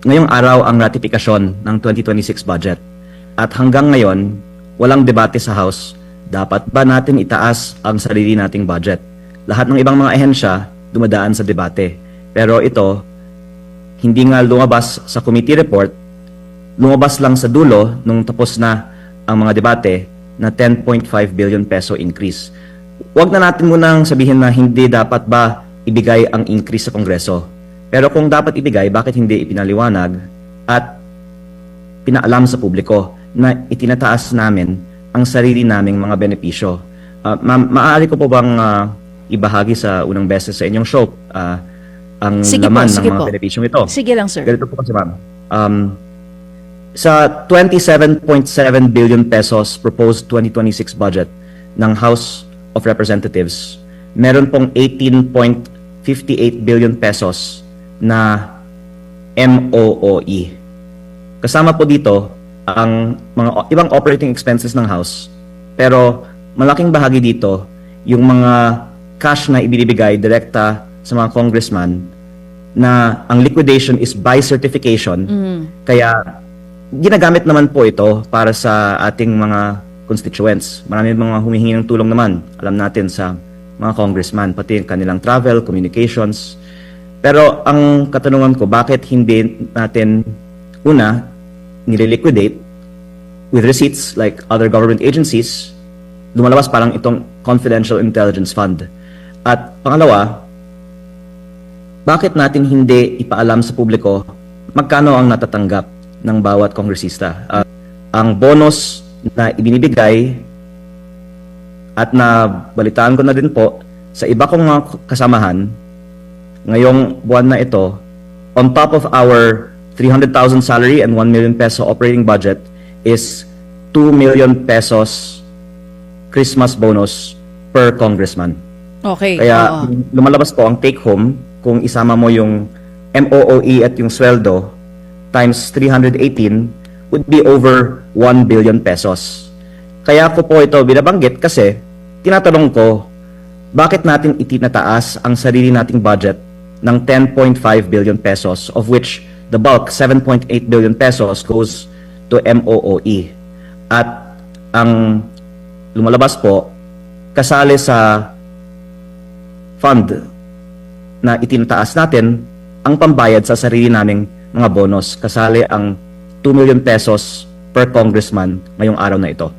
ngayong araw ang ratifikasyon ng 2026 budget. At hanggang ngayon, walang debate sa House, dapat ba natin itaas ang sarili nating budget? Lahat ng ibang mga ahensya dumadaan sa debate. Pero ito, hindi nga lumabas sa committee report, lumabas lang sa dulo nung tapos na ang mga debate na 10.5 billion peso increase. Huwag na natin munang sabihin na hindi dapat ba ibigay ang increase sa Kongreso. Pero kung dapat ibigay, bakit hindi ipinaliwanag at pinaalam sa publiko na itinataas namin ang sarili naming mga benepisyo? Maaari ko po bang ibahagi sa unang beses sa inyong show ang Sige laman po, ng sige mga po. benepisyong ito? Sige lang, sir. Ganito po kasi ma'am. Sa 27.7 billion pesos proposed 2026 budget ng House of Representatives, meron pong 18.58 billion pesos na MOOE. Kasama po dito ang mga ibang operating expenses ng House, pero malaking bahagi dito yung mga cash na ibinibigay direkta sa mga congressman na ang liquidation is by certification. Kaya ginagamit naman po ito para sa ating mga constituents. Marami mga humihingi ng tulong naman, alam natin, sa mga congressman, pati yung kanilang travel, communications. Pero ang katanungan ko, bakit hindi natin una nililiquidate with receipts like other government agencies? Lumalabas parang itong confidential intelligence fund. At pangalawa, bakit natin hindi ipaalam sa publiko magkano ang natatanggap ng bawat kongresista? Ang bonus na ibinibigay at nabalitaan ko na din po sa iba kong mga kasamahan ngayong buwan na ito, on top of our 300,000 salary and 1 million peso operating budget is 2 million pesos Christmas bonus per congressman. Okay. Kaya lumalabas po ang take home kung isama mo yung MOOE at yung sweldo times 318 would be over 1 billion pesos. Kaya ko po ito binabanggit kasi tinatanong ko, bakit natin itinataas ang sarili nating budget ng 10.5 billion pesos, of which the bulk, 7.8 billion pesos, goes to MOOE. At ang lumalabas po, kasali sa fund na itinataas natin ang pambayad sa sarili naming mga bonus. Kasali ang 2 million pesos per congressman ngayong araw na ito.